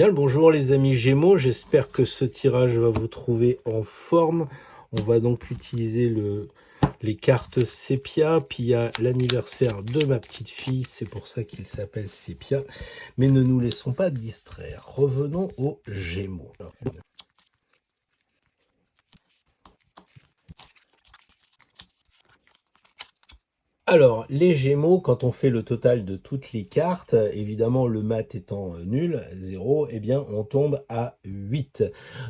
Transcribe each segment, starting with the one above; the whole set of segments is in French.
Bien le bonjour les amis Gémeaux, j'espère que ce tirage va vous trouver en forme. On va donc utiliser les cartes Sépia, puis il y a l'anniversaire de ma petite fille, c'est pour ça qu'il s'appelle Sépia. Mais ne nous laissons pas distraire, revenons aux Gémeaux. Alors, les Gémeaux, quand on fait le total de toutes les cartes, évidemment le mat étant nul, 0, eh bien on tombe à 8.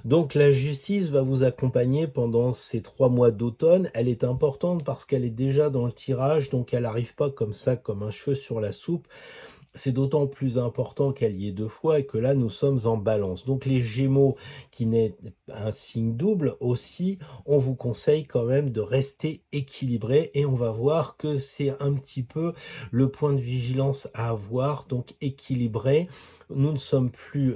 Donc la justice va vous accompagner pendant ces 3 mois d'automne. Elle est importante parce qu'elle est déjà dans le tirage, donc elle n'arrive pas comme ça, comme un cheveu sur la soupe. C'est d'autant plus important qu'elle y est 2 fois et que là, nous sommes en balance. Donc les Gémeaux, qui n'est un signe double aussi, on vous conseille quand même de rester équilibré et on va voir que c'est un petit peu le point de vigilance à avoir, donc équilibré. Nous ne sommes plus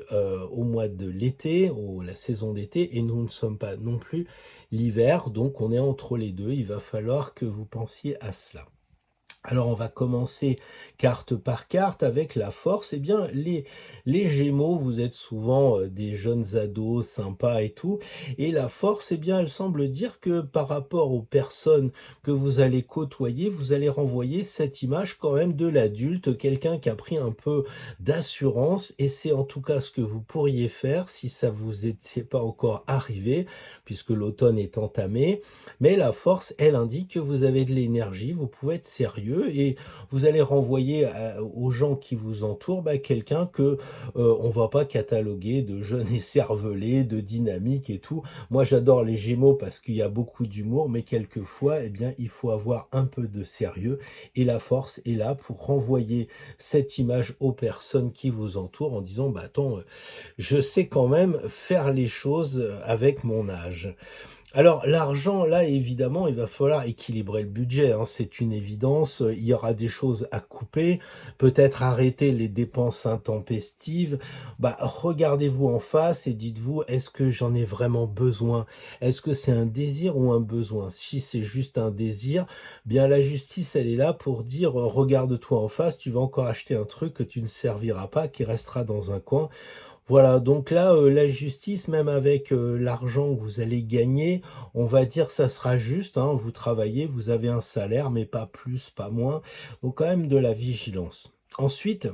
au mois de l'été, la saison d'été, et nous ne sommes pas non plus l'hiver, donc on est entre les deux. Il va falloir que vous pensiez à cela. Alors on va commencer carte par carte avec la force. Eh bien les Gémeaux, vous êtes souvent des jeunes ados sympas et tout. Et la force, eh bien elle semble dire que par rapport aux personnes que vous allez côtoyer, vous allez renvoyer cette image quand même de l'adulte, quelqu'un qui a pris un peu d'assurance. Et c'est en tout cas ce que vous pourriez faire si ça vous était pas encore arrivé, puisque l'automne est entamé. Mais la force, elle indique que vous avez de l'énergie, vous pouvez être sérieux et vous allez renvoyer aux gens qui vous entourent quelqu'un que on va pas cataloguer de jeune écervelé, de dynamique et tout. Moi j'adore les Gémeaux parce qu'il y a beaucoup d'humour, mais quelquefois eh bien il faut avoir un peu de sérieux et la force est là pour renvoyer cette image aux personnes qui vous entourent en disant attends, je sais quand même faire les choses avec mon âge. Alors l'argent, là, évidemment, il va falloir équilibrer le budget, hein, c'est une évidence. Il y aura des choses à couper, peut-être arrêter les dépenses intempestives. Regardez-vous en face et dites-vous, est-ce que j'en ai vraiment besoin? Est-ce que c'est un désir ou un besoin? Si c'est juste un désir, bien la justice, elle est là pour dire, regarde-toi en face, tu vas encore acheter un truc que tu ne serviras pas, qui restera dans un coin. Voilà, donc là, la justice, même avec l'argent que vous allez gagner, on va dire que ça sera juste, hein, vous travaillez, vous avez un salaire, mais pas plus, pas moins. Donc quand même de la vigilance. Ensuite,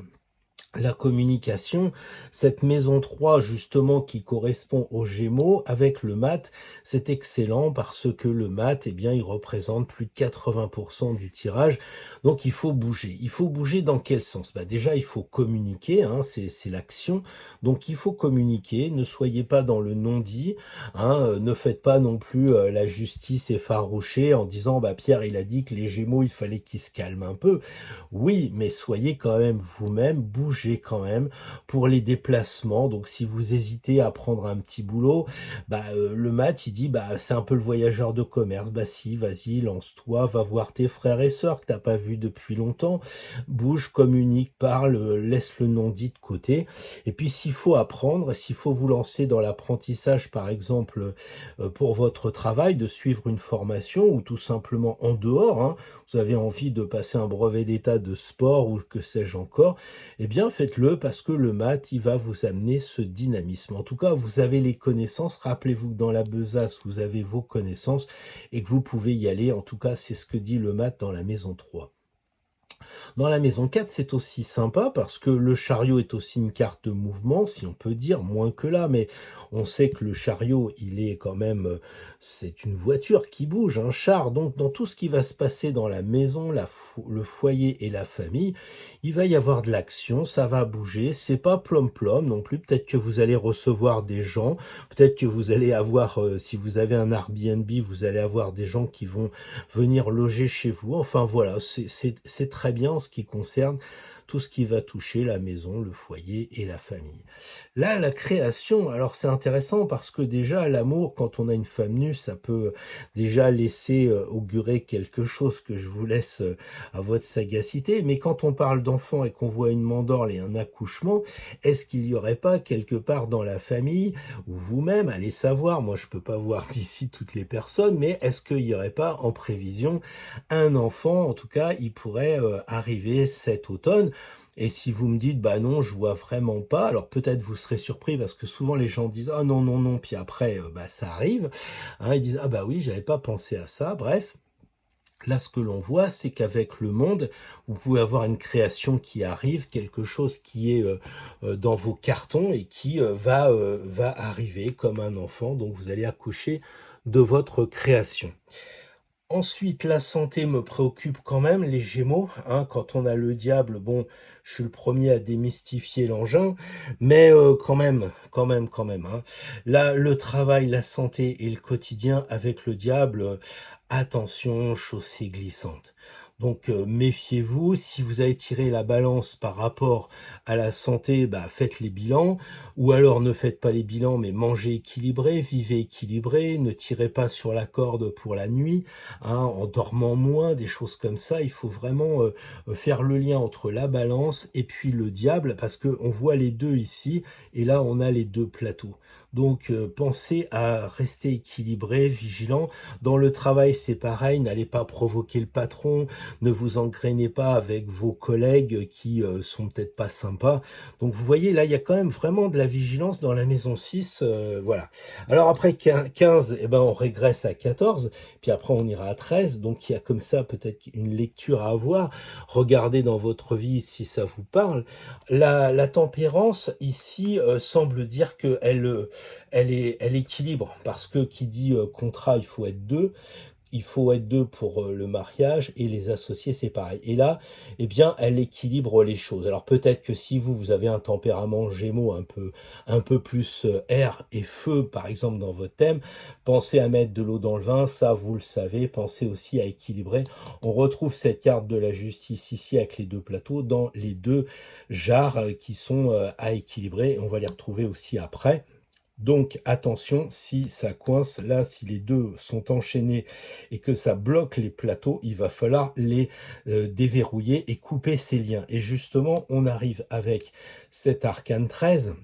la communication, cette maison 3 justement qui correspond aux Gémeaux avec le mat, c'est excellent parce que le mat, eh bien, il représente plus de 80% du tirage. Donc il faut bouger. Il faut bouger dans quel sens? Déjà, il faut communiquer, hein, c'est l'action. Donc il faut communiquer, ne soyez pas dans le non-dit, hein, ne faites pas non plus la justice effarouchée en disant Pierre il a dit que les Gémeaux, il fallait qu'ils se calment un peu. Oui, mais soyez quand même vous-même, bougez quand même pour les déplacements. Donc si vous hésitez à prendre un petit boulot, le mat il dit c'est un peu le voyageur de commerce. Si, vas-y, lance-toi, va voir tes frères et sœurs que t'as pas vus depuis longtemps. Bouge, communique, parle, laisse le non-dit de côté. Et puis s'il faut apprendre, s'il faut vous lancer dans l'apprentissage par exemple pour votre travail, de suivre une formation ou tout simplement en dehors, hein, vous avez envie de passer un brevet d'état de sport ou que sais-je encore, eh bien faites-le parce que le maths, il va vous amener ce dynamisme. En tout cas, vous avez les connaissances. Rappelez-vous que dans la besace, vous avez vos connaissances et que vous pouvez y aller. En tout cas, c'est ce que dit le maths dans la maison 3. Dans la maison 4, c'est aussi sympa parce que le chariot est aussi une carte de mouvement, si on peut dire, moins que là, mais on sait que le chariot, il est quand même, c'est une voiture qui bouge, un char. Donc, dans tout ce qui va se passer dans la maison, le foyer et la famille, il va y avoir de l'action, ça va bouger. C'est pas plom-plom non plus. Peut-être que vous allez recevoir des gens, peut-être que vous allez avoir, si vous avez un Airbnb, vous allez avoir des gens qui vont venir loger chez vous. Enfin voilà, c'est très bien en ce qui concerne tout ce qui va toucher la maison, le foyer et la famille. Là, la création, alors c'est intéressant parce que déjà, l'amour, quand on a une femme nue, ça peut déjà laisser augurer quelque chose que je vous laisse à votre sagacité. Mais quand on parle d'enfant et qu'on voit une mandorle et un accouchement, est-ce qu'il n'y aurait pas quelque part dans la famille, ou vous-même, allez savoir, moi je peux pas voir d'ici toutes les personnes, mais est-ce qu'il n'y aurait pas en prévision un enfant? En tout cas, il pourrait arriver cet automne. Et si vous me dites, bah non, je vois vraiment pas, alors peut-être vous serez surpris parce que souvent les gens disent, ah non, non, non, puis après, bah ça arrive, hein, ils disent, ah bah oui, j'avais pas pensé à ça, bref. Là, ce que l'on voit, c'est qu'avec le monde, vous pouvez avoir une création qui arrive, quelque chose qui est dans vos cartons et qui va arriver comme un enfant. Donc, vous allez accoucher de votre création. Ensuite, la santé me préoccupe quand même, les Gémeaux, hein, quand on a le diable, bon, je suis le premier à démystifier l'engin, mais quand même, hein. Là, le travail, la santé et le quotidien avec le diable, attention, chaussée glissante. Donc, méfiez-vous, si vous avez tiré la balance par rapport à la santé, bah, faites les bilans, ou alors ne faites pas les bilans, mais mangez équilibré, vivez équilibré, ne tirez pas sur la corde pour la nuit, hein, en dormant moins, des choses comme ça. Il faut vraiment faire le lien entre la balance et puis le diable, parce que on voit les deux ici, et là on a les deux plateaux. Donc pensez à rester équilibré, vigilant. Dans le travail, c'est pareil, n'allez pas provoquer le patron, ne vous engrainez pas avec vos collègues qui sont peut-être pas sympas. Donc vous voyez, là, il y a quand même vraiment de la vigilance dans la maison 6, voilà. Alors après 15, eh ben, on régresse à 14, puis après on ira à 13, donc il y a comme ça peut-être une lecture à avoir. Regardez dans votre vie si ça vous parle. La tempérance, ici, semble dire elle équilibre, parce que qui dit contrat, il faut être deux. Il faut être deux pour le mariage et les associés, c'est pareil. Et là, eh bien, elle équilibre les choses. Alors peut-être que si vous avez un tempérament Gémeaux un peu plus air et feu, par exemple, dans votre thème, pensez à mettre de l'eau dans le vin, ça vous le savez. Pensez aussi à équilibrer. On retrouve cette carte de la justice ici avec les deux plateaux dans les deux jarres qui sont à équilibrer. On va les retrouver aussi après. Donc attention, si ça coince, là, si les deux sont enchaînés et que ça bloque les plateaux, il va falloir les déverrouiller et couper ces liens. Et justement, on arrive avec cet arcane 13.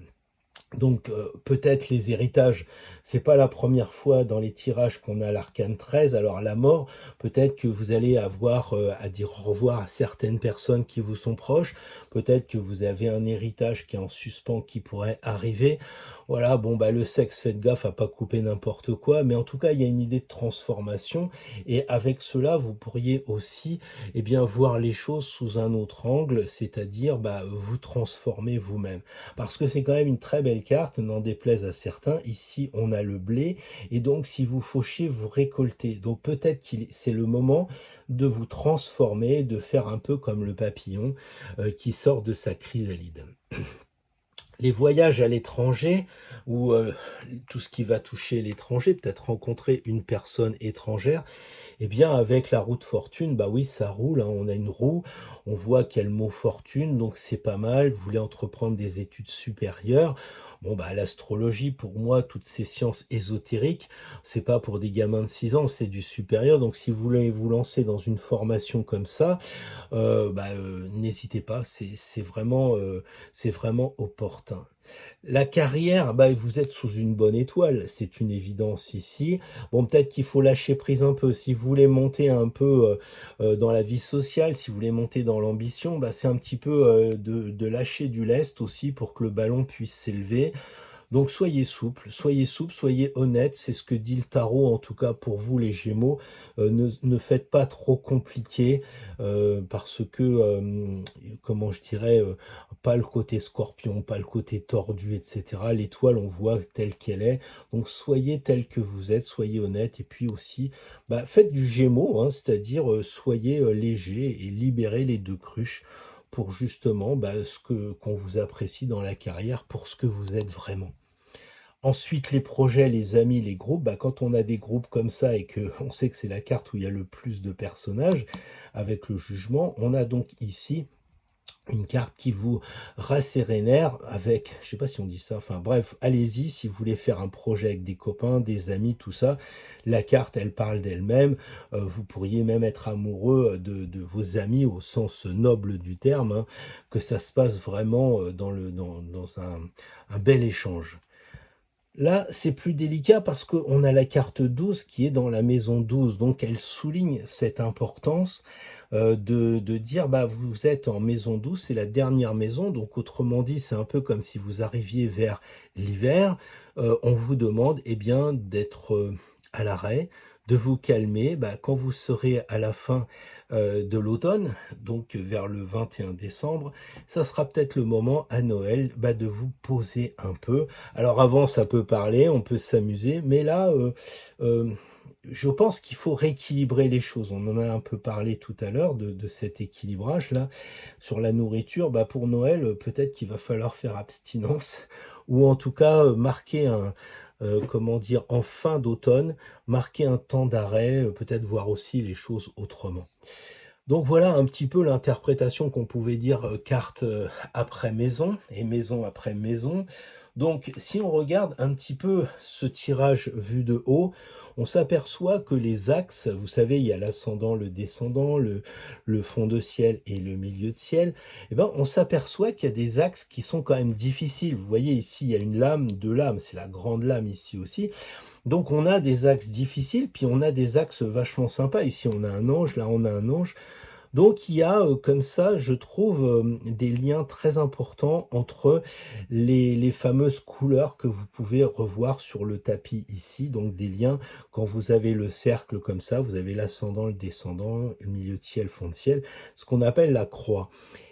Donc peut-être les héritages, c'est pas la première fois dans les tirages qu'on a l'arcane 13, alors la mort, peut-être que vous allez avoir à dire au revoir à certaines personnes qui vous sont proches, peut-être que vous avez un héritage qui est en suspens qui pourrait arriver. Voilà, bon bah le sexe, faites gaffe à pas couper n'importe quoi, mais en tout cas il y a une idée de transformation et avec cela vous pourriez aussi eh bien voir les choses sous un autre angle, c'est-à-dire bah, vous transformer vous-même. Parce que c'est quand même une très belle carte, n'en déplaise à certains. Ici, on a le blé, et donc si vous fauchez, vous récoltez. Donc peut-être que c'est le moment de vous transformer, de faire un peu comme le papillon qui sort de sa chrysalide. Les voyages à l'étranger, ou tout ce qui va toucher l'étranger, peut-être rencontrer une personne étrangère, eh bien, avec la roue de fortune, bah oui, ça roule, hein, on a une roue, on voit qu'il y a le mot fortune, donc c'est pas mal. Vous voulez entreprendre des études supérieures. Bon, bah, l'astrologie, pour moi, toutes ces sciences ésotériques, c'est pas pour des gamins de 6 ans, c'est du supérieur. Donc, si vous voulez vous lancer dans une formation comme ça, n'hésitez pas, c'est vraiment opportun. La carrière, bah, vous êtes sous une bonne étoile, c'est une évidence ici. Bon, peut-être qu'il faut lâcher prise un peu. Si vous voulez monter un peu dans la vie sociale, si vous voulez monter dans l'ambition, bah, c'est un petit peu de lâcher du lest aussi pour que le ballon puisse s'élever. Donc soyez souple, soyez honnête, c'est ce que dit le tarot en tout cas pour vous les Gémeaux. Ne faites pas trop compliqué parce que, comment je dirais, pas le côté scorpion, pas le côté tordu, etc. L'étoile, on voit telle qu'elle est. Donc soyez tel que vous êtes, soyez honnête et puis aussi, bah, faites du Gémeaux, hein, c'est-à-dire soyez léger et libérez les deux cruches pour justement bah, qu'on vous apprécie dans la carrière pour ce que vous êtes vraiment. Ensuite, les projets, les amis, les groupes, bah, quand on a des groupes comme ça et que on sait que c'est la carte où il y a le plus de personnages avec le jugement, on a donc ici une carte qui vous rassérénère avec, je sais pas si on dit ça, enfin bref, allez-y si vous voulez faire un projet avec des copains, des amis, tout ça. La carte, elle parle d'elle-même. Vous pourriez même être amoureux de vos amis au sens noble du terme, hein, que ça se passe vraiment dans un bel échange. Là, c'est plus délicat parce qu'on a la carte 12 qui est dans la maison 12, donc elle souligne cette importance. de dire, bah, vous êtes en maison 12, c'est la dernière maison, donc autrement dit, c'est un peu comme si vous arriviez vers l'hiver. On vous demande, eh bien, d'être, à l'arrêt, de vous calmer. Bah, quand vous serez à la fin, de l'automne, donc vers le 21 décembre, ça sera peut-être le moment à Noël, bah, de vous poser un peu. Alors avant, ça peut parler, on peut s'amuser, mais là, heu, je pense qu'il faut rééquilibrer les choses. On en a un peu parlé tout à l'heure de cet équilibrage-là. Sur la nourriture, bah, pour Noël, peut-être qu'il va falloir faire abstinence ou en tout cas, marquer un, comment dire? En fin d'automne, marquer un temps d'arrêt, peut-être voir aussi les choses autrement. Donc voilà un petit peu l'interprétation qu'on pouvait dire, carte, après maison et maison après maison. Donc si on regarde un petit peu ce tirage vu de haut, on s'aperçoit que les axes, vous savez, il y a l'ascendant, le descendant, le fond de ciel et le milieu de ciel. Eh ben, on s'aperçoit qu'il y a des axes qui sont quand même difficiles. Vous voyez ici, il y a une lame, 2 lames, c'est la grande lame ici aussi. Donc on a des axes difficiles, puis on a des axes vachement sympas. Ici, on a un ange, là, on a un ange. Donc il y a, comme ça, je trouve, des liens très importants entre les fameuses couleurs que vous pouvez revoir sur le tapis ici. Donc des liens, quand vous avez le cercle comme ça, vous avez l'ascendant, le descendant, le milieu de ciel, fond de ciel, ce qu'on appelle la croix.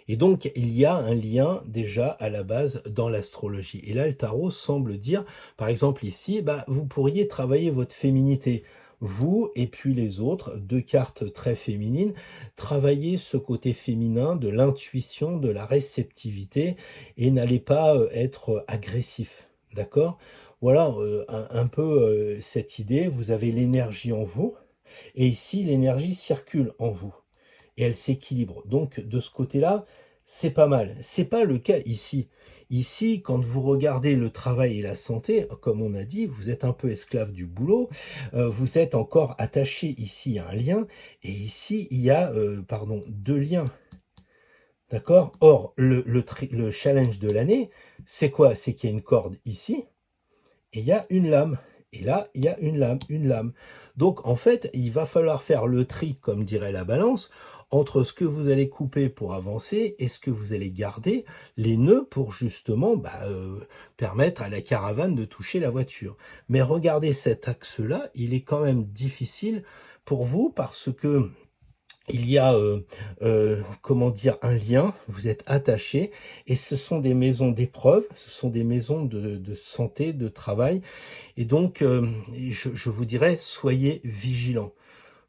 Et donc il y a un lien déjà à la base dans l'astrologie. Et là, le tarot semble dire, par exemple ici, bah, vous pourriez travailler votre féminité. Vous et puis les autres, 2 cartes très féminines, travaillez ce côté féminin de l'intuition, de la réceptivité et n'allez pas, être, agressif, d'accord? Voilà, un peu, cette idée, vous avez l'énergie en vous et ici l'énergie circule en vous et elle s'équilibre. Donc de ce côté-là, c'est pas mal. C'est pas le cas ici. Ici, quand vous regardez le travail et la santé, comme on a dit, vous êtes un peu esclave du boulot, vous êtes encore attaché ici à un lien, et ici, il y a, pardon, 2 liens, d'accord? Or, le challenge de l'année, c'est quoi? C'est qu'il y a une corde ici, et il y a une lame. Et là, il y a une lame, une lame. Donc, en fait, il va falloir faire le tri, comme dirait la balance, entre ce que vous allez couper pour avancer et ce que vous allez garder, les nœuds pour justement bah, permettre à la caravane de toucher la voiture. Mais regardez cet axe-là, il est quand même difficile pour vous parce que il y a, comment dire? Un lien, vous êtes attachés et ce sont des maisons d'épreuve, ce sont des maisons de santé, de travail et donc je vous dirais: soyez vigilants.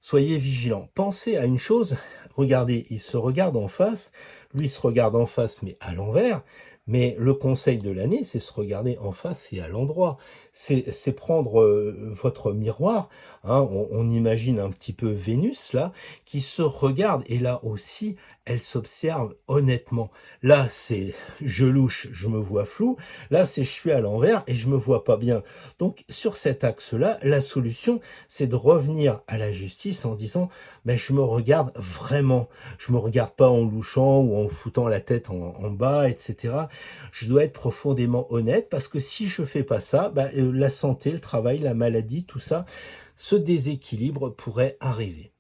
Soyez vigilants. Pensez à une chose, regardez, il se regarde en face, lui se regarde en face mais à l'envers, mais le conseil de l'année, c'est se regarder en face et à l'endroit. C'est prendre, votre miroir, hein, on imagine un petit peu Vénus là, qui se regarde et là aussi, elle s'observe honnêtement. Là, c'est je louche, je me vois flou, là, c'est je suis à l'envers et je me vois pas bien. Donc sur cet axe-là, la solution, c'est de revenir à la justice en disant ben, je me regarde vraiment. Je me regarde pas en louchant ou en foutant la tête en bas, etc. Je dois être profondément honnête parce que si je fais pas ça, ben, la santé, le travail, la maladie, tout ça, ce déséquilibre pourrait arriver.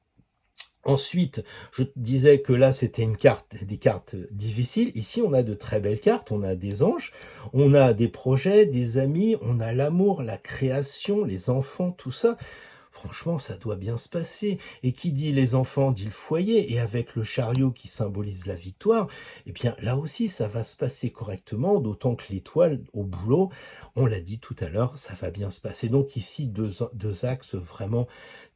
Ensuite, je disais que là, c'était des cartes difficiles. Ici, on a de très belles cartes. On a des anges, on a des projets, des amis, on a l'amour, la création, les enfants, tout ça. Franchement, ça doit bien se passer. Et qui dit les enfants dit le foyer. Et avec le chariot qui symbolise la victoire, eh bien là aussi, ça va se passer correctement. D'autant que l'étoile au boulot, on l'a dit tout à l'heure, ça va bien se passer. Donc ici, deux axes vraiment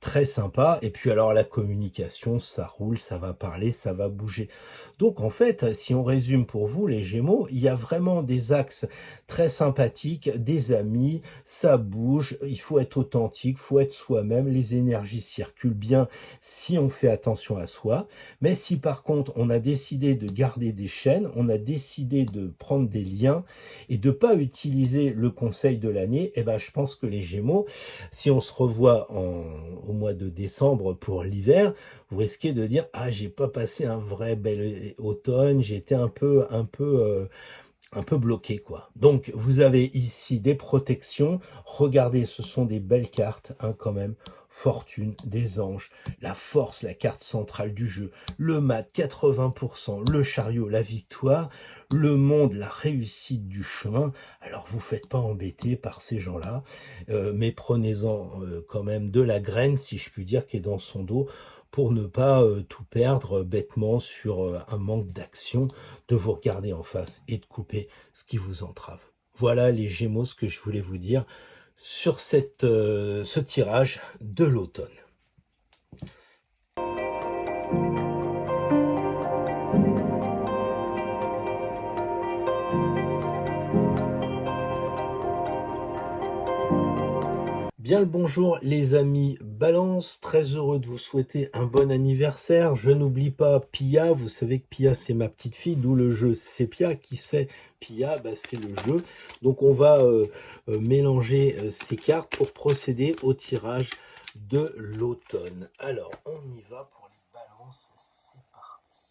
très sympas. Et puis alors la communication, ça roule, ça va parler, ça va bouger. Donc en fait, si on résume pour vous, les Gémeaux, il y a vraiment des axes très sympathiques, des amis, ça bouge, il faut être authentique, il faut être soi-même, les énergies circulent bien si on fait attention à soi. Mais si par contre on a décidé de garder des chaînes, on a décidé de prendre des liens et de pas utiliser le conseil de l'année, eh ben je pense que les Gémeaux, si on se revoit au mois de décembre pour l'hiver, vous risquez de dire ah j'ai pas passé un vrai bel automne, j'étais un peu bloqué quoi. Donc vous avez ici des protections. Regardez, ce sont des belles cartes hein, quand même. fortune des anges, la force, la carte centrale du jeu, le mat 80%, le chariot, la victoire, le monde, la réussite du chemin. Alors vous faites pas embêter par ces gens-là, mais prenez-en quand même de la graine, si je puis dire, qui est dans son dos, pour ne pas tout perdre bêtement sur un manque d'action, de vous regarder en face et de couper ce qui vous entrave. Voilà les Gémeaux, ce que je voulais vous dire sur ce tirage de l'automne. Bien le bonjour les amis Balance, très heureux de vous souhaiter un bon anniversaire. Je n'oublie pas Pia, vous savez que Pia c'est ma petite fille, d'où le jeu Sépia. Qui c'est Pia? C'est le jeu. Donc on va mélanger ces cartes pour procéder au tirage de l'automne. Alors on y va pour les balances, c'est parti.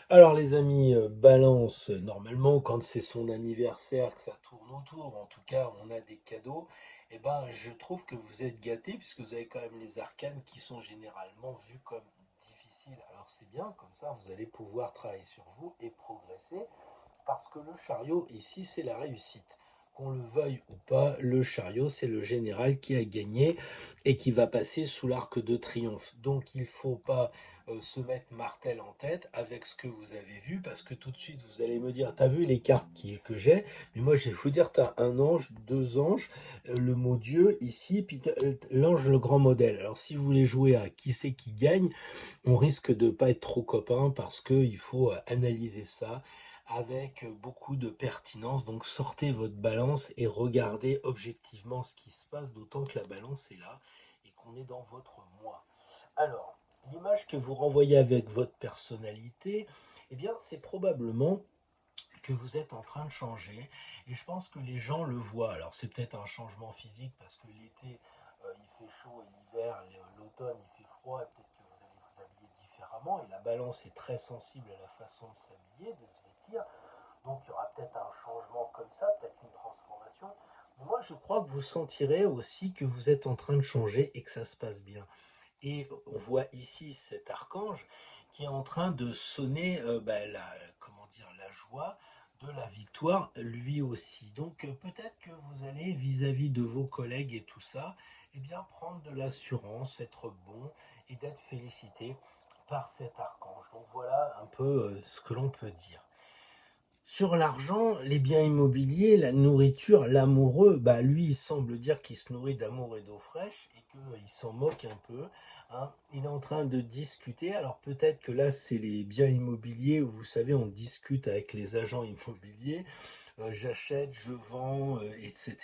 Alors les amis, Balance, normalement quand c'est son anniversaire, que ça tourne autour, en tout cas on a des cadeaux, et ben je trouve que vous êtes gâtés puisque vous avez quand même les arcanes qui sont généralement vus comme difficiles. Alors c'est bien, comme ça vous allez pouvoir travailler sur vous et progresser, parce que le chariot ici c'est la réussite. Qu'on le veuille ou pas, le chariot c'est le général qui a gagné et qui va passer sous l'arc de triomphe. Donc il ne faut pas se mettre martel en tête avec ce que vous avez vu, parce que tout de suite vous allez me dire, t'as vu les cartes que j'ai, mais moi je vais vous dire, t'as un ange, deux anges, le mot Dieu ici, puis l'ange le grand modèle. Alors si vous voulez jouer à qui c'est qui gagne, on risque de pas être trop copains, parce qu'il faut analyser ça avec beaucoup de pertinence. Donc sortez votre balance et regardez objectivement ce qui se passe, d'autant que la balance est là et qu'on est dans votre moi. Alors, l'image que vous renvoyez avec votre personnalité, eh bien, c'est probablement que vous êtes en train de changer, et je pense que les gens le voient. Alors c'est peut-être un changement physique parce que l'été il fait chaud et l'hiver, l'automne il fait froid, et peut-être que vous allez vous habiller différemment, et la balance est très sensible à la façon de s'habiller, de se vêtir, donc il y aura peut-être un changement comme ça, peut-être une transformation. Mais moi je crois que vous sentirez aussi que vous êtes en train de changer et que ça se passe bien. Et on voit ici cet archange qui est en train de sonner comment dire, la joie de la victoire lui aussi. Donc peut-être que vous allez vis-à-vis de vos collègues et tout ça, eh bien prendre de l'assurance, être bon et d'être félicité par cet archange. Donc voilà un peu ce que l'on peut dire. Sur l'argent, les biens immobiliers, la nourriture, l'amoureux, lui, il semble dire qu'il se nourrit d'amour et d'eau fraîche et qu'il s'en moque un peu. Hein. Il est en train de discuter. Alors peut-être que là, c'est les biens immobiliers où, vous savez, on discute avec les agents immobiliers. J'achète, je vends, etc.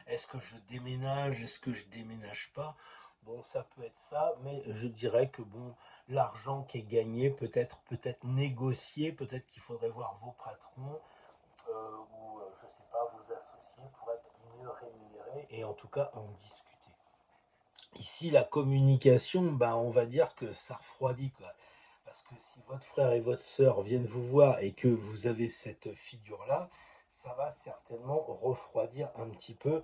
Est-ce que je déménage? Est-ce que je déménage pas? Bon, ça peut être ça, mais je dirais que bon, l'argent qui est gagné peut-être négocié, peut-être qu'il faudrait voir vos patrons ou je sais pas, vos associés pour être mieux rémunérés et en tout cas en discuter. Ici, la communication, on va dire que ça refroidit, quoi. Parce que si votre frère et votre sœur viennent vous voir et que vous avez cette figure-là, ça va certainement refroidir un petit peu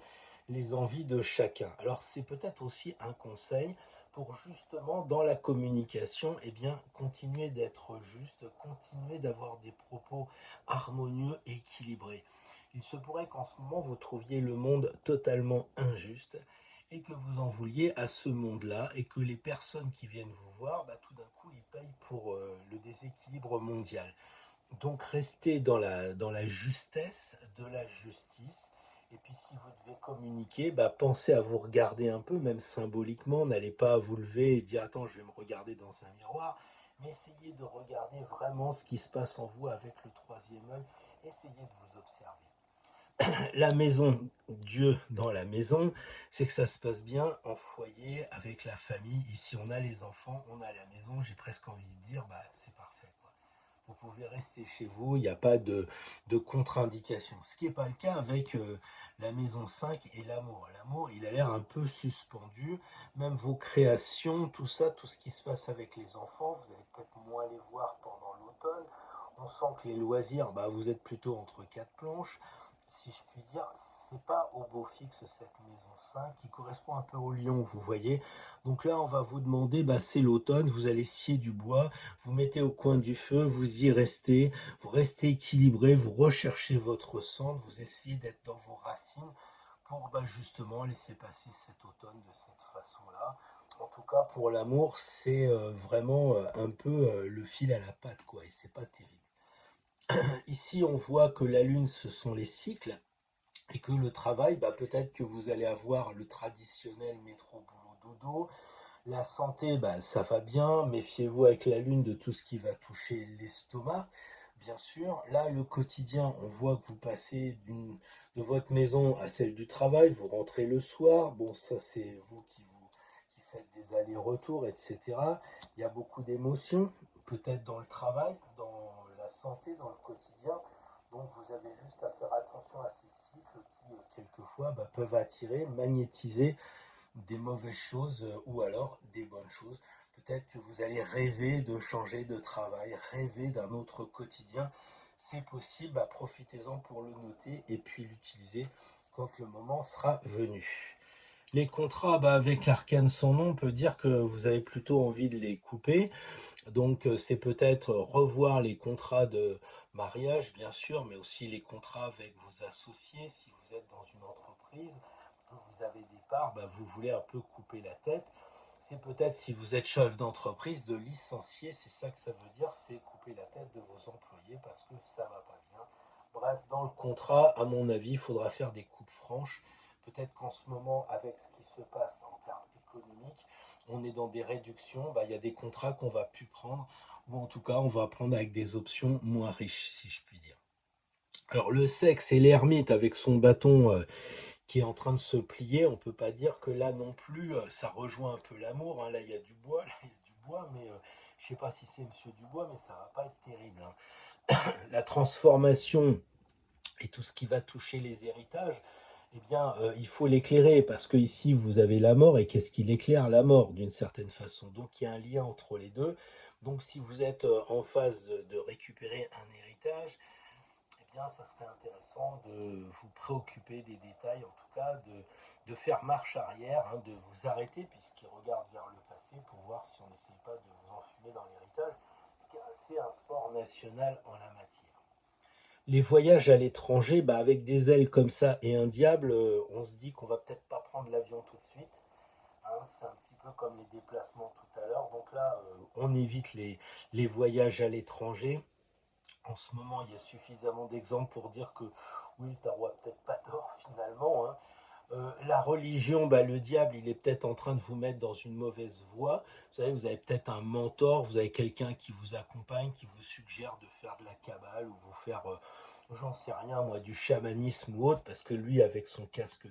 les envies de chacun. Alors c'est peut-être aussi un conseil pour justement dans la communication, continuer d'être juste, continuer d'avoir des propos harmonieux et équilibrés. Il se pourrait qu'en ce moment vous trouviez le monde totalement injuste et que vous en vouliez à ce monde-là, et que les personnes qui viennent vous voir, tout d'un coup, ils payent pour le déséquilibre mondial. Donc restez dans la justesse de la justice. Et puis si vous devez communiquer, pensez à vous regarder un peu, même symboliquement. N'allez pas vous lever et dire attends, je vais me regarder dans un miroir. Mais essayez de regarder vraiment ce qui se passe en vous avec le troisième œil. Essayez de vous observer. La maison, Dieu dans la maison, c'est que ça se passe bien en foyer, avec la famille. Ici, on a les enfants, on a la maison. J'ai presque envie de dire, c'est parfait, quoi. Vous pouvez rester chez vous, il n'y a pas de contre-indication. Ce qui n'est pas le cas avec la maison 5 et l'amour. L'amour, il a l'air un peu suspendu. Même vos créations, tout ça, tout ce qui se passe avec les enfants, vous allez peut-être moins les voir pendant l'automne. On sent que les loisirs, bah, vous êtes plutôt entre quatre planches. Si je puis dire, c'est pas au beau fixe cette maison 5 qui correspond un peu au lion, vous voyez. Donc là, on va vous demander, bah, c'est l'automne, vous allez scier du bois, vous mettez au coin du feu, vous y restez, vous restez équilibré, vous recherchez votre centre, vous essayez d'être dans vos racines pour bah, justement laisser passer cet automne de cette façon-là. En tout cas, pour l'amour, c'est vraiment un peu le fil à la patte, quoi, et c'est pas terrible. Ici, on voit que la lune, ce sont les cycles, et que le travail, bah, peut-être que vous allez avoir le traditionnel métro boulot dodo. La santé, bah, ça va bien. Méfiez-vous avec la lune de tout ce qui va toucher l'estomac, bien sûr. Là, le quotidien, on voit que vous passez de votre maison à celle du travail, vous rentrez le soir. Bon, ça, c'est vous qui faites des allers-retours, etc. Il y a beaucoup d'émotions, peut-être dans le travail, dans la santé, dans le quotidien. Donc vous avez juste à faire attention à ces cycles qui, quelquefois, bah, peuvent attirer, magnétiser des mauvaises choses ou alors des bonnes choses. Peut-être que vous allez rêver de changer de travail, rêver d'un autre quotidien. C'est possible, bah, profitez-en pour le noter et puis l'utiliser quand le moment sera venu. Les contrats, bah, avec l'arcane sans nom, on peut dire que vous avez plutôt envie de les couper. Donc c'est peut-être revoir les contrats de mariage, bien sûr, mais aussi les contrats avec vos associés. Si vous êtes dans une entreprise, que vous avez des parts, bah, vous voulez un peu couper la tête. C'est peut-être, si vous êtes chef d'entreprise, de licencier, c'est ça que ça veut dire, c'est couper la tête de vos employés parce que ça va pas bien. Bref, dans le contrat, à mon avis, il faudra faire des coupes franches. Peut-être qu'en ce moment, avec ce qui se passe en termes économiques, on est dans des réductions, bah, il y a des contrats qu'on va plus prendre, ou en tout cas on va prendre avec des options moins riches, si je puis dire. Alors le sexe et l'ermite avec son bâton qui est en train de se plier, on peut pas dire que là non plus, ça rejoint un peu l'amour, hein. Là il y a du bois, là il y a du bois, mais je sais pas si c'est Monsieur Dubois, mais ça va pas être terrible, hein. La transformation et tout ce qui va toucher les héritages, eh bien, il faut l'éclairer parce que ici vous avez la mort et qu'est-ce qui l'éclaire? La mort d'une certaine façon. Donc il y a un lien entre les deux. Donc si vous êtes en phase de récupérer un héritage, eh bien, ça serait intéressant de vous préoccuper des détails, en tout cas de faire marche arrière, hein, de vous arrêter puisqu'il regarde vers le passé pour voir si on n'essaye pas de vous enfumer dans l'héritage, ce qui est assez un sport national en la matière. Les voyages à l'étranger, bah, avec des ailes comme ça et un diable, on se dit qu'on va peut-être pas prendre l'avion tout de suite, hein. C'est un petit peu comme les déplacements tout à l'heure. Donc là, on évite les voyages à l'étranger. En ce moment, il y a suffisamment d'exemples pour dire que oui, le tarot a peut-être pas tort finalement, hein. La religion, bah, le diable, il est peut-être en train de vous mettre dans une mauvaise voie. Vous savez, vous avez peut-être un mentor, vous avez quelqu'un qui vous accompagne, qui vous suggère de faire de la cabale ou vous faire, j'en sais rien, moi, du chamanisme ou autre, parce que lui, avec son casque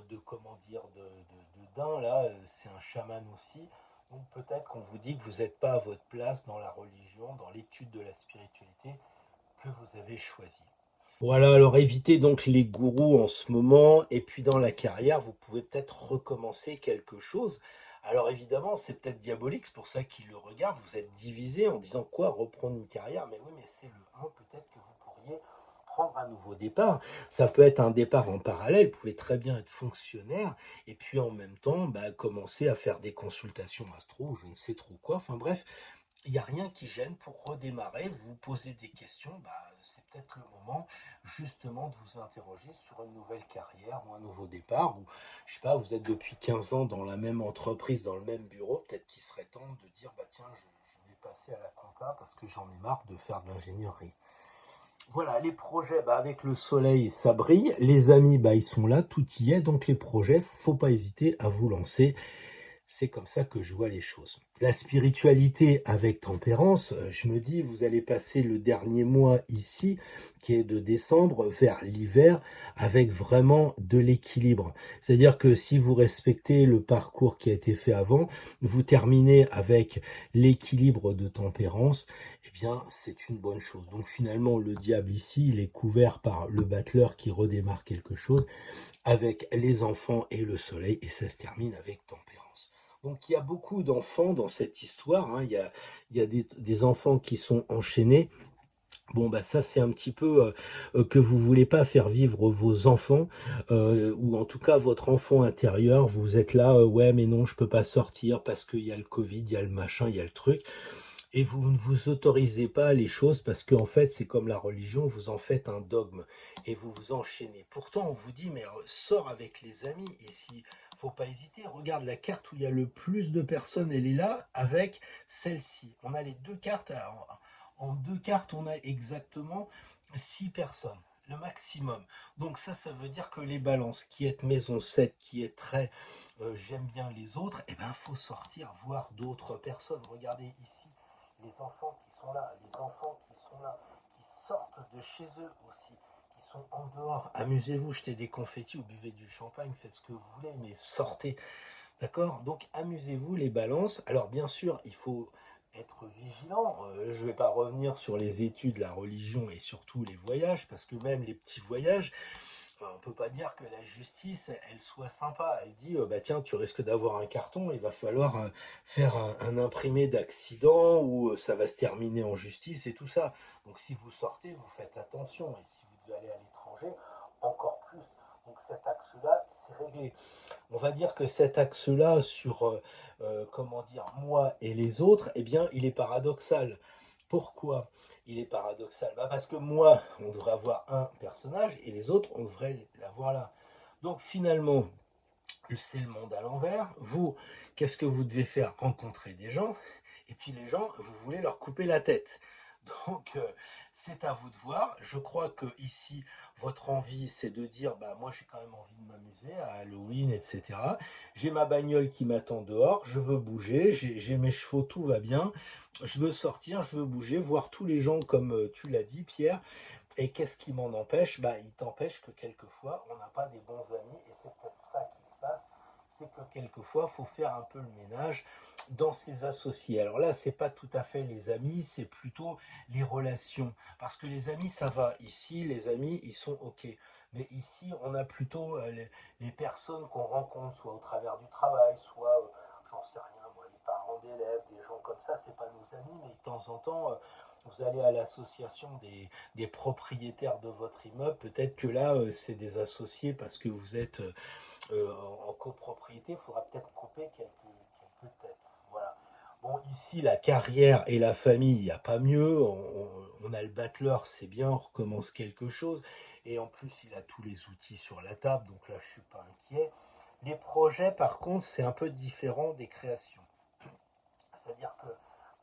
de comment dire, de daim, là, c'est un chaman aussi. Donc peut-être qu'on vous dit que vous n'êtes pas à votre place dans la religion, dans l'étude de la spiritualité que vous avez choisie. Voilà, alors évitez donc les gourous en ce moment, et puis dans la carrière, vous pouvez peut-être recommencer quelque chose. Alors évidemment, c'est peut-être diabolique, c'est pour ça qu'ils le regardent, vous êtes divisé en disant quoi, reprendre une carrière, mais oui, mais c'est le 1, peut-être que vous pourriez prendre un nouveau départ. Ça peut être un départ en parallèle, vous pouvez très bien être fonctionnaire, et puis en même temps, bah, commencer à faire des consultations astro, je ne sais trop quoi, enfin bref, il n'y a rien qui gêne pour redémarrer, vous vous posez des questions, bah, c'est peut-être le moment justement de vous interroger sur une nouvelle carrière ou un nouveau départ, ou je sais pas, vous êtes depuis 15 ans dans la même entreprise, dans le même bureau, peut-être qu'il serait temps de dire, bah tiens, je vais passer à la compta parce que j'en ai marre de faire de l'ingénierie. Voilà, les projets, bah, avec le soleil, ça brille, les amis, bah, ils sont là, tout y est, donc les projets, faut pas hésiter à vous lancer. C'est comme ça que je vois les choses. La spiritualité avec tempérance, je me dis, vous allez passer le dernier mois ici, qui est de décembre, vers l'hiver, avec vraiment de l'équilibre. C'est-à-dire que si vous respectez le parcours qui a été fait avant, vous terminez avec l'équilibre de tempérance, eh bien, c'est une bonne chose. Donc finalement, le diable ici, il est couvert par le battleur qui redémarre quelque chose, avec les enfants et le soleil, et ça se termine avec tempérance. Donc il y a beaucoup d'enfants dans cette histoire, hein. Il y a des enfants qui sont enchaînés, Bon, bah ça, c'est un petit peu que vous voulez pas faire vivre vos enfants, ou en tout cas votre enfant intérieur. Vous êtes là, ouais, mais non, je peux pas sortir parce qu'il y a le Covid, il y a le machin, il y a le truc. Et vous ne vous autorisez pas les choses parce qu'en fait, c'est comme la religion, vous en faites un dogme et vous vous enchaînez. Pourtant, on vous dit, mais sors avec les amis ici. Faut pas hésiter. Regarde la carte où il y a le plus de personnes, elle est là avec celle-ci. On a les deux cartes. En deux cartes, on a exactement 6 personnes, le maximum. Donc ça veut dire que les balances, qui est maison 7, qui est très j'aime bien les autres, eh ben faut sortir voir d'autres personnes. Regardez ici les enfants qui sont là, les enfants qui sont là, qui sortent de chez eux aussi, qui sont en dehors. Amusez-vous, jetez des confettis ou buvez du champagne, faites ce que vous voulez, mais sortez. D'accord? Donc amusez-vous les balances. Alors bien sûr, il faut être vigilant. Je ne vais pas revenir sur les études, la religion et surtout les voyages, parce que même les petits voyages, on ne peut pas dire que la justice, elle soit sympa. Elle dit, bah tiens, tu risques d'avoir un carton, il va falloir faire un imprimé d'accident ou ça va se terminer en justice et tout ça. Donc si vous sortez, vous faites attention. Et si vous devez aller à l'étranger, encore plus. Donc cet axe-là, c'est réglé. On va dire que cet axe-là sur, comment dire, moi et les autres, eh bien, il est paradoxal. Pourquoi il est paradoxal? Bah parce que moi, on devrait avoir un personnage et les autres, on devrait l'avoir là. Donc finalement, c'est le monde à l'envers. Vous, qu'est-ce que vous devez faire? Rencontrer des gens. Et puis les gens, vous voulez leur couper la tête. Donc c'est à vous de voir. Je crois que ici, votre envie, c'est de dire, bah moi j'ai quand même envie de m'amuser à Halloween, etc. J'ai ma bagnole qui m'attend dehors, je veux bouger, j'ai mes chevaux, tout va bien. Je veux sortir, je veux bouger, voir tous les gens comme tu l'as dit, Pierre. Et qu'est-ce qui m'en empêche? Bah, il t'empêche que quelquefois, on n'a pas des bons amis, et c'est peut-être ça qui se passe, c'est que quelquefois, il faut faire un peu le ménage dans ses associés. Alors là, c'est pas tout à fait les amis, c'est plutôt les relations. Parce que les amis, ça va. Ici, les amis, ils sont OK. Mais ici, on a plutôt les personnes qu'on rencontre, soit au travers du travail, soit, j'en sais rien, moi, les parents d'élèves, des gens comme ça, c'est pas nos amis, mais de temps en temps, vous allez à l'association des propriétaires de votre immeuble, peut-être que là, c'est des associés parce que vous êtes en copropriété, il faudra peut-être couper quelques têtes. Voilà. Bon, ici, la carrière et la famille, il n'y a pas mieux. On a le battleur, c'est bien, on recommence quelque chose. Et en plus, il a tous les outils sur la table, donc là, je ne suis pas inquiet. Les projets, par contre, c'est un peu différent des créations. C'est-à-dire que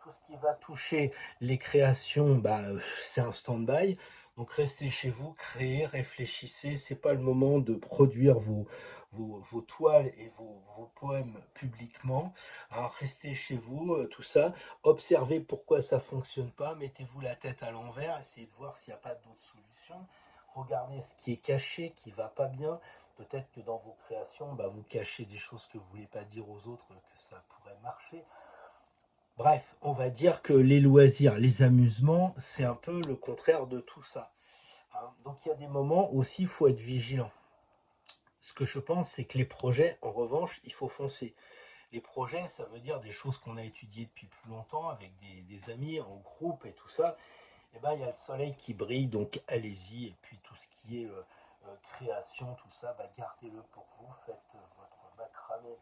tout ce qui va toucher les créations, bah, c'est un stand-by. Donc restez chez vous, créez, réfléchissez. C'est pas le moment de produire vos toiles et vos poèmes publiquement. Alors restez chez vous, tout ça. Observez pourquoi ça fonctionne pas. Mettez-vous la tête à l'envers. Essayez de voir s'il n'y a pas d'autres solutions. Regardez ce qui est caché, qui va pas bien. Peut-être que dans vos créations, bah, vous cachez des choses que vous voulez pas dire aux autres, que ça pourrait marcher. Bref, on va dire que les loisirs, les amusements, c'est un peu le contraire de tout ça, hein. Donc il y a des moments aussi, il faut être vigilant. Ce que je pense, c'est que les projets, en revanche, il faut foncer. Les projets, ça veut dire des choses qu'on a étudiées depuis plus longtemps avec des amis, en groupe et tout ça. Et ben, il y a le soleil qui brille, donc allez-y. Et puis tout ce qui est création, tout ça, bah, gardez-le pour vous. Faites votre macramé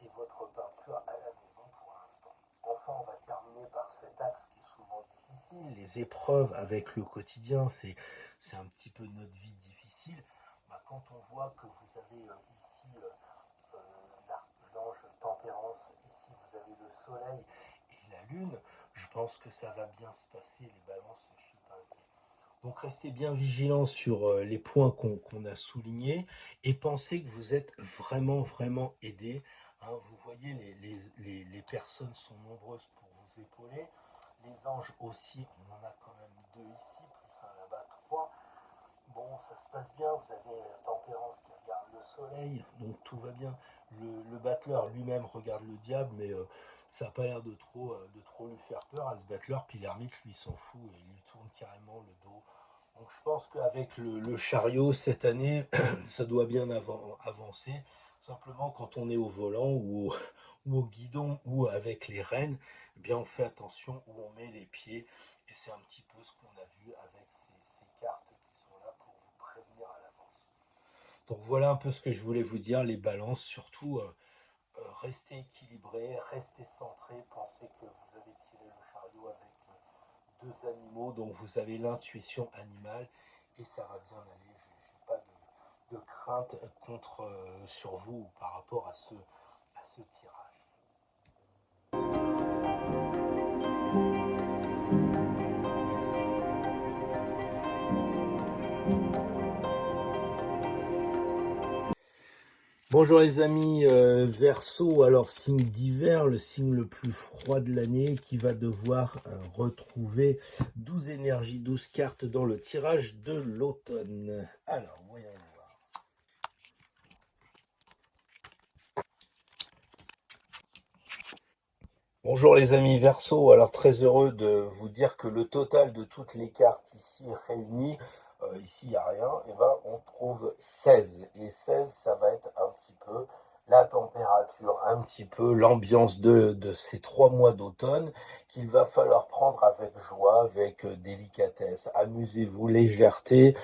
et votre peinture à la maison pour l'instant. Enfin, on va terminer par cet axe qui est souvent difficile. Les épreuves avec le quotidien, c'est un petit peu notre vie difficile. Bah, quand on voit que vous avez ici l'ange tempérance, ici vous avez le soleil et la lune, je pense que ça va bien se passer. Les balances, je suis pas inquiet. Donc restez bien vigilants sur les points qu'on a soulignés et pensez que vous êtes vraiment aidés, hein. Vous voyez, les personnes sont nombreuses pour vous épauler. Les anges aussi, on en a quand même deux ici, plus un là-bas, trois. Bon, ça se passe bien, vous avez Tempérance qui regarde le soleil, donc tout va bien. Le battleur lui-même regarde le diable, mais ça n'a pas l'air de trop lui faire peur à ce battleur, puis l'ermite lui s'en fout et il lui tourne carrément le dos. Donc je pense qu'avec le chariot cette année, ça doit bien avancer. Simplement quand on est au volant ou au guidon ou avec les rênes, eh bien on fait attention où on met les pieds Et c'est un petit peu ce qu'on a vu avec ces cartes qui sont là pour vous prévenir à l'avance. Donc voilà un peu ce que je voulais vous dire, les balances, surtout restez équilibré, restez centré, pensez que vous avez tiré le chariot avec deux animaux, donc vous avez l'intuition animale et ça va bien aller. Je n'ai pas de crainte contre sur vous par rapport à ce tirage. Bonjour les amis, Verseau, alors signe d'hiver, le signe le plus froid de l'année qui va devoir retrouver 12 énergies, 12 cartes dans le tirage de l'automne. Alors, voyons voir. Bonjour les amis Verseau, alors très heureux de vous dire que le total de toutes les cartes ici réunies, ici il n'y a rien, et ben on trouve 16. Et 16 ça va être un petit peu la température, un petit peu l'ambiance de ces 3 mois d'automne qu'il va falloir prendre avec joie, avec délicatesse. Amusez-vous, légèreté,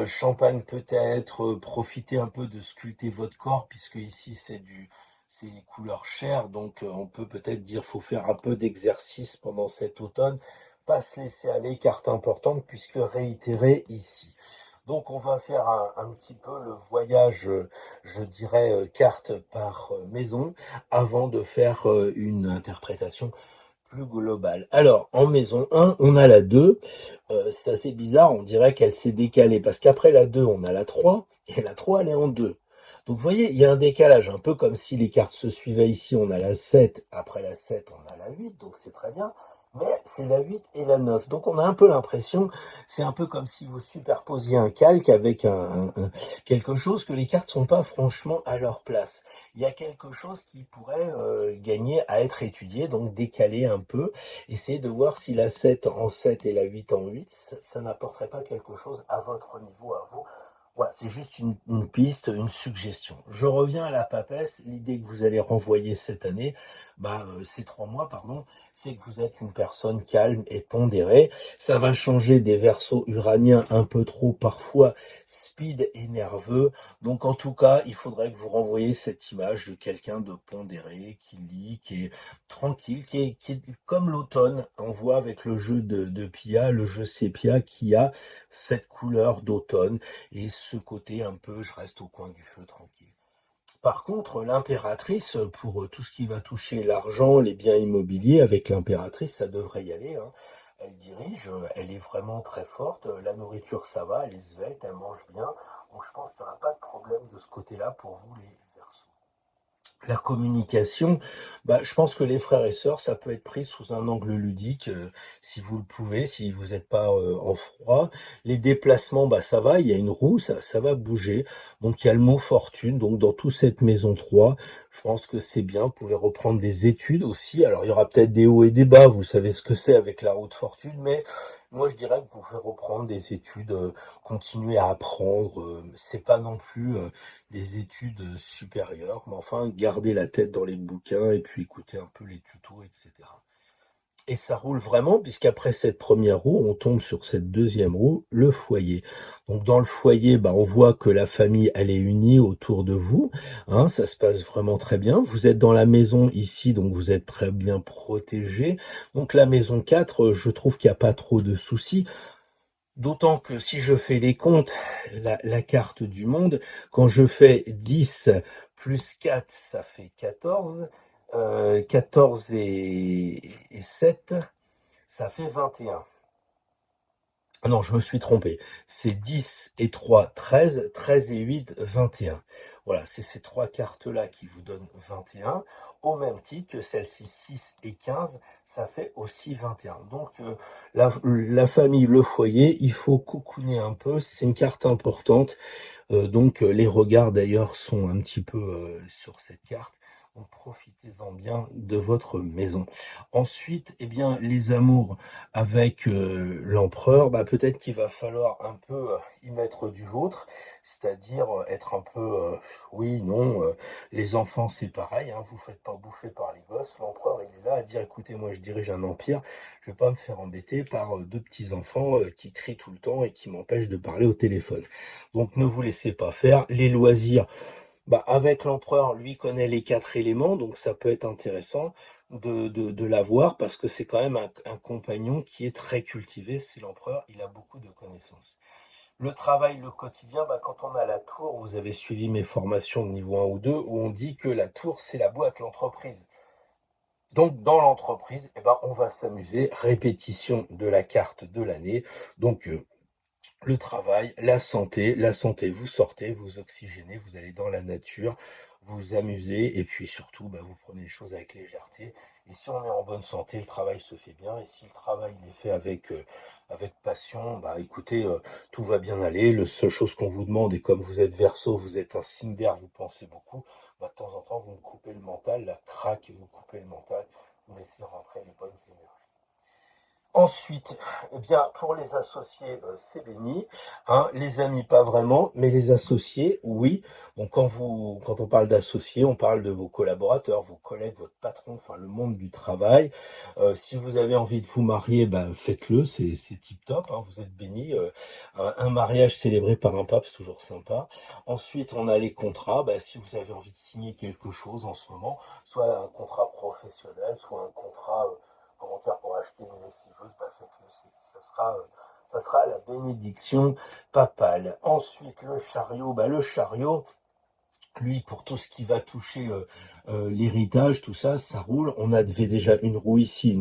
champagne peut-être, profitez un peu de sculpter votre corps puisque ici c'est les couleurs chères, donc on peut peut-être dire faut faire un peu d'exercice pendant cet automne, pas se laisser aller, carte importante puisque réitéré ici. Donc on va faire un petit peu le voyage, je dirais, carte par maison, avant de faire une interprétation plus globale. Alors, en maison 1, on a la 2. C'est assez bizarre, on dirait qu'elle s'est décalée, parce qu'après la 2, on a la 3, et la 3, elle est en 2. Donc vous voyez, il y a un décalage, un peu comme si les cartes se suivaient ici, on a la 7, après la 7, on a la 8, donc c'est très bien, mais c'est la 8 et la 9. Donc on a un peu l'impression, c'est un peu comme si vous superposiez un calque avec quelque chose que les cartes sont pas franchement à leur place. Il y a quelque chose qui pourrait gagner à être étudié, donc décaler un peu, essayer de voir si la 7 en 7 et la 8 en 8, ça n'apporterait pas quelque chose à votre niveau, à vous. Voilà, c'est juste une piste, une suggestion. Je reviens à la papesse. L'idée que vous allez renvoyer cette année, ces 3 mois, pardon, c'est que vous êtes une personne calme et pondérée. Ça va changer des versos uraniens un peu trop parfois speed et nerveux. Donc en tout cas, il faudrait que vous renvoyiez cette image de quelqu'un de pondéré, qui lit, qui est tranquille, qui est comme l'automne. On voit avec le jeu de Pia, le jeu sépia, qui a cette couleur d'automne et ce côté un peu je reste au coin du feu tranquille. Par contre, l'impératrice, pour tout ce qui va toucher l'argent, les biens immobiliers, avec l'impératrice, ça devrait y aller, hein. Elle dirige, elle est vraiment très forte, la nourriture ça va, elle est svelte, elle mange bien, donc je pense qu'il n'y aura pas de problème de ce côté-là pour vous les Verseaux. La communication, je pense que les frères et sœurs, ça peut être pris sous un angle ludique, si vous le pouvez, si vous n'êtes pas en froid. Les déplacements, ça va, il y a une roue, ça va bouger. Donc il y a le mot fortune. Donc dans toute cette maison 3, je pense que c'est bien. Vous pouvez reprendre des études aussi. Alors il y aura peut-être des hauts et des bas, vous savez ce que c'est avec la roue de fortune, mais moi je dirais que vous pouvez reprendre des études, continuer à apprendre. C'est pas non plus des études supérieures, mais enfin, garder la tête dans les bouquins et puis écouter un peu les tutos, etc. Et ça roule vraiment, puisqu'après cette première roue, on tombe sur cette deuxième roue, le foyer. Donc dans le foyer, on voit que la famille, elle est unie autour de vous, hein, ça se passe vraiment très bien. Vous êtes dans la maison ici, donc vous êtes très bien protégé. Donc la maison 4, je trouve qu'il n'y a pas trop de soucis. D'autant que si je fais les comptes, la carte du monde, quand je fais 10 plus 4, ça fait 14. 14 et 7, ça fait 21. Ah non, je me suis trompé. C'est 10 et 3, 13, 13 et 8, 21. Voilà, c'est ces 3 cartes-là qui vous donnent 21, au même titre que celles-ci 6 et 15, ça fait aussi 21. Donc la famille, le foyer, il faut cocooner un peu, c'est une carte importante. Donc les regards d'ailleurs sont un petit peu sur cette carte. Donc profitez-en bien de votre maison. Ensuite, eh bien, les amours avec l'empereur, bah, peut-être qu'il va falloir un peu y mettre du vôtre, c'est-à-dire être un peu, oui, non, les enfants c'est pareil, hein, vous faites pas bouffer par les gosses. L'empereur il est là à dire, écoutez, moi je dirige un empire, je vais pas me faire embêter par deux petits enfants qui crient tout le temps et qui m'empêchent de parler au téléphone. Donc ne vous laissez pas faire. Les loisirs. Bah, avec l'empereur, lui connaît les quatre éléments, donc ça peut être intéressant de l'avoir parce que c'est quand même un compagnon qui est très cultivé. C'est l'empereur, il a beaucoup de connaissances. Le travail, le quotidien, bah, quand on a la tour, vous avez suivi mes formations de niveau 1 ou 2, où on dit que la tour, c'est la boîte, l'entreprise. Donc dans l'entreprise, eh ben, on va s'amuser, répétition de la carte de l'année. Donc le travail, la santé, vous sortez, vous oxygénez, vous allez dans la nature, vous amusez, et puis surtout, bah, vous prenez les choses avec légèreté. Et si on est en bonne santé, le travail se fait bien. Et si le travail il est fait avec passion, bah écoutez, tout va bien aller. La seule chose qu'on vous demande, et comme vous êtes Verseau, vous êtes un signe d'air, vous pensez beaucoup, bah, de temps en temps, vous me coupez le mental, la craque, vous coupez le mental, vous laissez rentrer les bonnes énergies. Ensuite, eh bien, pour les associés, c'est béni. Hein. Les amis, pas vraiment, mais les associés, oui. Donc, quand on parle d'associés, on parle de vos collaborateurs, vos collègues, votre patron, enfin le monde du travail. Si vous avez envie de vous marier, ben faites-le, c'est tip top. Hein, vous êtes béni. Un mariage célébré par un pape, c'est toujours sympa. Ensuite, on a les contrats. Ben, si vous avez envie de signer quelque chose en ce moment, soit un contrat professionnel, soit un contrat comment dire, pour acheter une lessiveuse, bah faites-le, ça sera la bénédiction papale. Ensuite, le chariot, bah le chariot, lui, pour tout ce qui va toucher l'héritage, tout ça, ça roule. On avait déjà une roue ici,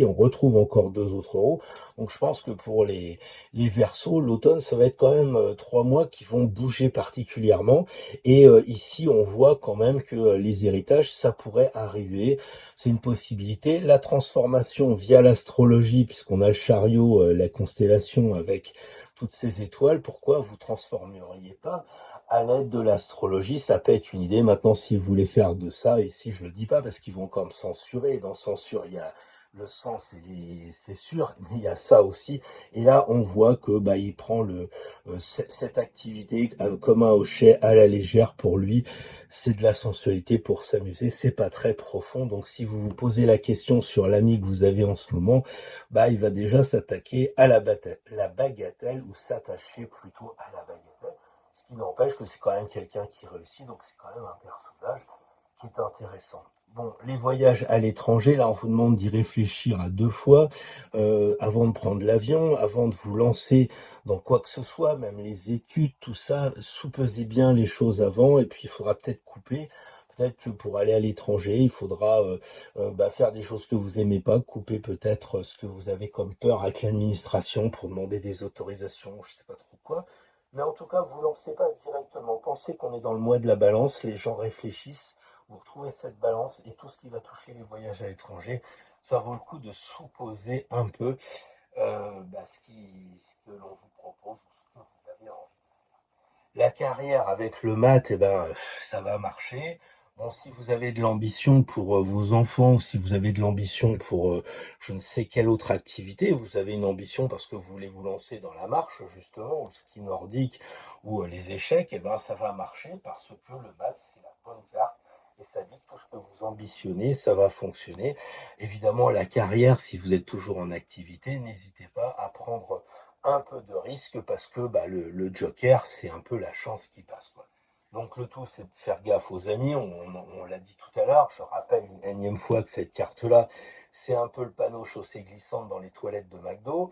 on retrouve encore deux autres roues. Donc je pense que pour les Verseaux, l'automne, ça va être quand même 3 mois qui vont bouger particulièrement. Et ici, on voit quand même que les héritages, ça pourrait arriver. C'est une possibilité. La transformation via l'astrologie, puisqu'on a le chariot, la constellation avec toutes ces étoiles, pourquoi vous transformeriez pas à l'aide de l'astrologie? Ça peut être une idée. Maintenant, si vous voulez faire de ça, et si je le dis pas parce qu'ils vont quand même censurer, dans censure, il y a le sens et c'est sûr, mais il y a ça aussi. Et là, on voit que bah il prend cette activité comme un hochet à la légère pour lui. C'est de la sensualité pour s'amuser. C'est pas très profond. Donc, si vous vous posez la question sur l'ami que vous avez en ce moment, bah il va déjà s'attaquer à la bagatelle ou s'attacher plutôt à la bagatelle. Ce qui n'empêche que c'est quand même quelqu'un qui réussit, donc c'est quand même un personnage qui est intéressant. Bon, les voyages à l'étranger, là, on vous demande d'y réfléchir à 2 fois avant de prendre l'avion, avant de vous lancer dans quoi que ce soit, même les études, tout ça, soupesez bien les choses avant, et puis il faudra peut-être couper. Peut-être que pour aller à l'étranger, il faudra bah, faire des choses que vous aimez pas, couper peut-être ce que vous avez comme peur avec l'administration pour demander des autorisations, je sais pas trop quoi. Mais en tout cas, vous lancez pas directement. Pensez qu'on est dans le mois de la balance, les gens réfléchissent, vous retrouvez cette balance et tout ce qui va toucher les voyages à l'étranger, ça vaut le coup de sous-poser un peu bah, ce que l'on vous propose ou ce que vous avez envie. La carrière avec le maths, eh ben, ça va marcher. Bon, si vous avez de l'ambition pour vos enfants, ou si vous avez de l'ambition pour je ne sais quelle autre activité, vous avez une ambition parce que vous voulez vous lancer dans la marche, justement, ou le ski nordique, ou les échecs, eh ben, ça va marcher parce que le maths, c'est la bonne carte. Et ça dit que tout ce que vous ambitionnez, ça va fonctionner. Évidemment, la carrière, si vous êtes toujours en activité, n'hésitez pas à prendre un peu de risque parce que bah, le joker, c'est un peu la chance qui passe, quoi. Donc le tout, c'est de faire gaffe aux amis, on l'a dit tout à l'heure, je rappelle une énième fois que cette carte-là, c'est un peu le panneau chaussée glissante dans les toilettes de McDo,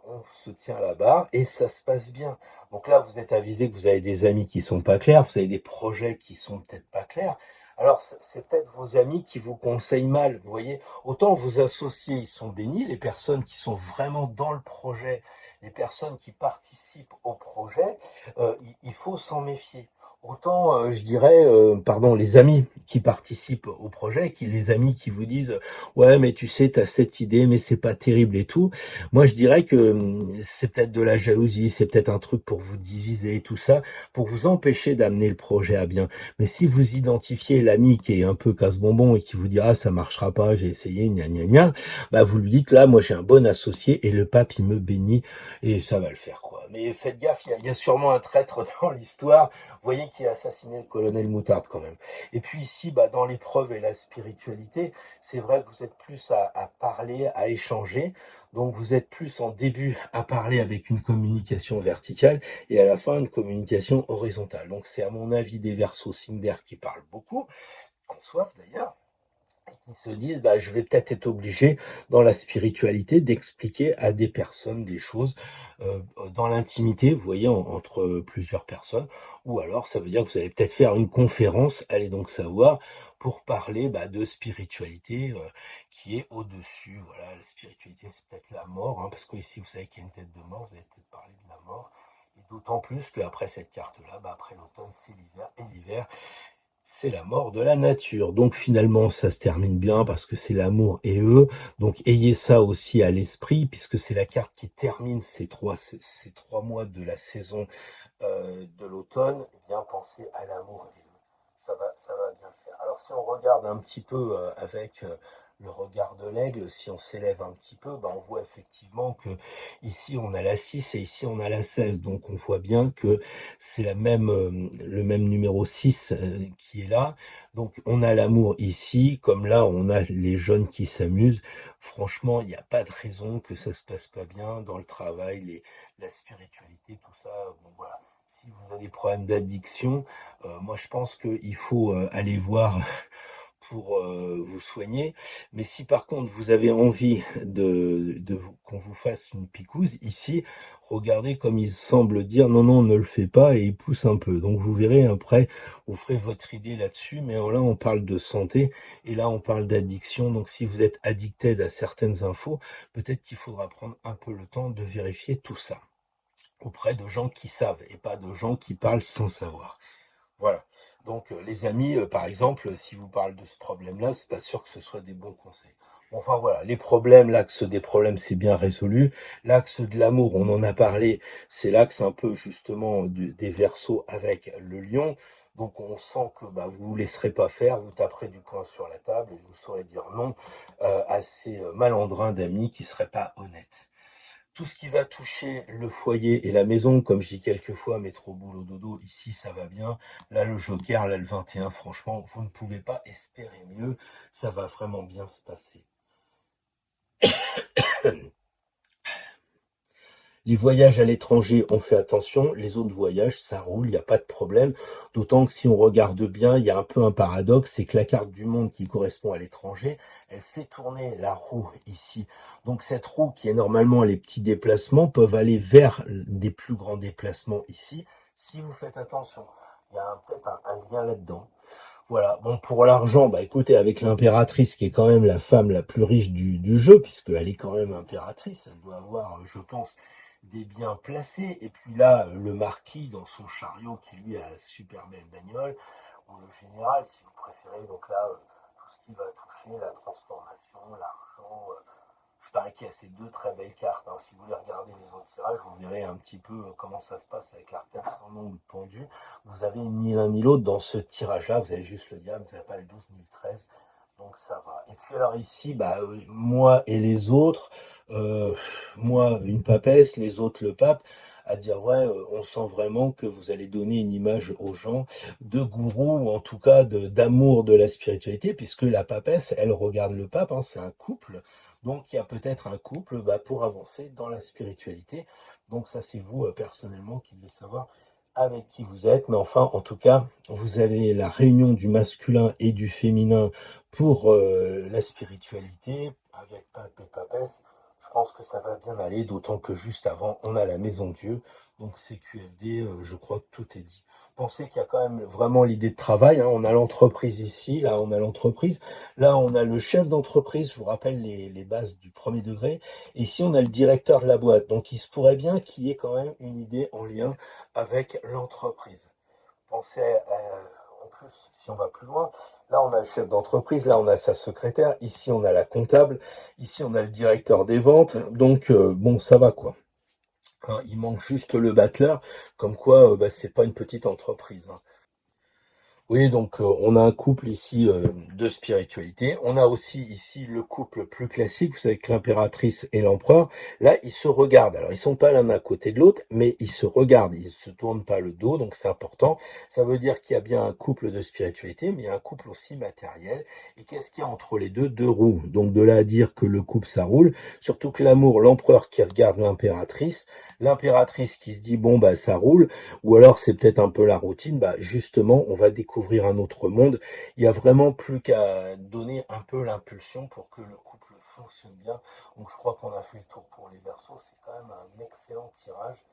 on se tient à la barre et ça se passe bien. Donc là, vous êtes avisé que vous avez des amis qui sont pas clairs, vous avez des projets qui sont peut-être pas clairs, alors c'est peut-être vos amis qui vous conseillent mal, vous voyez. Autant vos associés, ils sont bénis, les personnes qui sont vraiment dans le projet, les personnes qui participent au projet, il faut s'en méfier. Autant, je dirais, pardon, les amis qui participent au projet, les amis qui vous disent: «Ouais, mais tu sais, tu as cette idée, mais c'est pas terrible et tout». Moi, je dirais que, c'est peut-être de la jalousie, c'est peut-être un truc pour vous diviser, tout ça, pour vous empêcher d'amener le projet à bien. Mais si vous identifiez l'ami qui est un peu casse-bonbon et qui vous dit: «Ah, ça marchera pas, j'ai essayé, gna gna gna», bah, vous lui dites: «Là, moi, j'ai un bon associé et le pape, il me bénit et ça va le faire, quoi». Mais faites gaffe, il y a sûrement un traître dans l'histoire. Vous voyez qui a assassiné le colonel Moutarde quand même. Et puis ici, bah, dans l'épreuve et la spiritualité, c'est vrai que vous êtes plus à parler, à échanger. Donc vous êtes plus en début à parler avec une communication verticale et à la fin une communication horizontale. Donc c'est à mon avis des Verseaux Cinder qui parlent beaucoup, en soif d'ailleurs, et qui se disent bah, je vais peut-être être obligé dans la spiritualité d'expliquer à des personnes des choses dans l'intimité, vous voyez, entre plusieurs personnes, ou alors ça veut dire que vous allez peut-être faire une conférence, allez donc savoir, pour parler bah, de spiritualité qui est au-dessus. Voilà, la spiritualité c'est peut-être la mort, hein, parce que ici vous savez qu'il y a une tête de mort, vous allez peut-être parler de la mort. Et d'autant plus qu'après cette carte-là, bah, après l'automne c'est l'hiver, et l'hiver c'est la mort de la nature. Donc finalement, ça se termine bien parce que c'est l'amour et eux. Donc ayez ça aussi à l'esprit puisque c'est la carte qui termine ces trois mois de la saison de l'automne. Eh bien, pensez à l'amour et eux. Ça va bien le faire. Alors si on regarde un petit peu avec le regard de l'aigle, si on s'élève un petit peu, ben, on voit effectivement que ici on a la 6 et ici on a la 16. Donc on voit bien que c'est le même numéro 6 qui est là. Donc on a l'amour ici, comme là on a les jeunes qui s'amusent. Franchement, il n'y a pas de raison que ça se passe pas bien dans le travail, la spiritualité, tout ça. Bon voilà. Si vous avez des problèmes d'addiction, moi je pense qu'il faut aller voir pour vous soigner. Mais si par contre vous avez envie qu'on vous fasse une picouse, ici, regardez comme il semble dire non, non, ne le fais pas et il pousse un peu. Donc vous verrez après, vous ferez votre idée là-dessus. Mais là, on parle de santé et là, on parle d'addiction. Donc si vous êtes addicted à certaines infos, peut-être qu'il faudra prendre un peu le temps de vérifier tout ça auprès de gens qui savent et pas de gens qui parlent sans savoir. Voilà. Donc, les amis, par exemple, si vous parlez de ce problème-là, c'est pas sûr que ce soit des bons conseils. Bon, enfin voilà, les problèmes, l'axe des problèmes, c'est bien résolu. L'axe de l'amour, on en a parlé, c'est l'axe un peu justement des Verseaux avec le lion. Donc on sent que bah, vous ne vous laisserez pas faire, vous taperez du poing sur la table et vous saurez dire non à ces malandrins d'amis qui seraient pas honnêtes. Tout ce qui va toucher le foyer et la maison, comme je dis quelquefois, métro boulot dodo, ici ça va bien. Là le Joker, là le 21, franchement, vous ne pouvez pas espérer mieux. Ça va vraiment bien se passer. Les voyages à l'étranger, on fait attention. Les autres voyages, ça roule, il n'y a pas de problème. D'autant que si on regarde bien, il y a un peu un paradoxe, c'est que la carte du monde qui correspond à l'étranger, elle fait tourner la roue ici. Donc cette roue qui est normalement les petits déplacements peuvent aller vers des plus grands déplacements ici, si vous faites attention. Il y a peut-être un lien là-dedans. Voilà. Bon, pour l'argent, bah écoutez, avec l'impératrice qui est quand même la femme la plus riche du jeu, puisqu'elle est quand même impératrice, elle doit avoir, je pense, des biens placés. Et puis là, le marquis dans son chariot qui lui a une super belle bagnole, ou le général si vous préférez. Donc là, tout ce qui va toucher la transformation, l'argent. Je parie qu'il y a ces deux très belles cartes. Hein. Si vous voulez regarder les autres tirages, vous verrez un petit peu comment ça se passe avec l'artère sans ongle pendu. Vous avez ni l'un ni l'autre dans ce tirage-là. Vous avez juste le diable, vous n'avez pas le 12 ni le 13. Donc ça va. Et puis alors ici, bah, moi et les autres, euh, moi une papesse, les autres le pape, à dire ouais, on sent vraiment que vous allez donner une image aux gens de gourou ou en tout cas d'amour de la spiritualité, puisque la papesse, elle regarde le pape, hein, c'est un couple, donc il y a peut-être un couple bah, pour avancer dans la spiritualité. Donc ça c'est vous personnellement qui devez savoir avec qui vous êtes, mais enfin en tout cas vous avez la réunion du masculin et du féminin pour la spiritualité avec pape et papesse. Je pense que ça va bien aller, d'autant que juste avant, on a la Maison Dieu. Donc CQFD, je crois que tout est dit. Pensez qu'il y a quand même vraiment l'idée de travail. Hein. On a l'entreprise ici, là on a l'entreprise. Là on a le chef d'entreprise, je vous rappelle les bases du premier degré. Et ici on a le directeur de la boîte. Donc il se pourrait bien qu'il y ait quand même une idée en lien avec l'entreprise. Pensez en plus, si on va plus loin, là on a le chef d'entreprise, là on a sa secrétaire, ici on a la comptable, ici on a le directeur des ventes, donc bon ça va quoi. Hein, il manque juste le battleur, comme quoi bah, c'est pas une petite entreprise. Hein. Oui, donc on a un couple ici de spiritualité. On a aussi ici le couple plus classique, vous savez que l'impératrice et l'empereur. Là, ils se regardent. Alors, ils sont pas l'un à côté de l'autre, mais ils se regardent. Ils se tournent pas le dos, donc c'est important. Ça veut dire qu'il y a bien un couple de spiritualité, mais il y a un couple aussi matériel. Et qu'est-ce qu'il y a entre les deux? Deux roues. Donc de là à dire que le couple ça roule. Surtout que l'amour, l'empereur qui regarde l'impératrice qui se dit bon bah ça roule. Ou alors c'est peut-être un peu la routine, bah justement, on va découvrir un autre monde. Il y a vraiment plus qu'à donner un peu l'impulsion pour que le couple fonctionne bien. Donc je crois qu'on a fait le tour pour les Verseaux, c'est quand même un excellent tirage.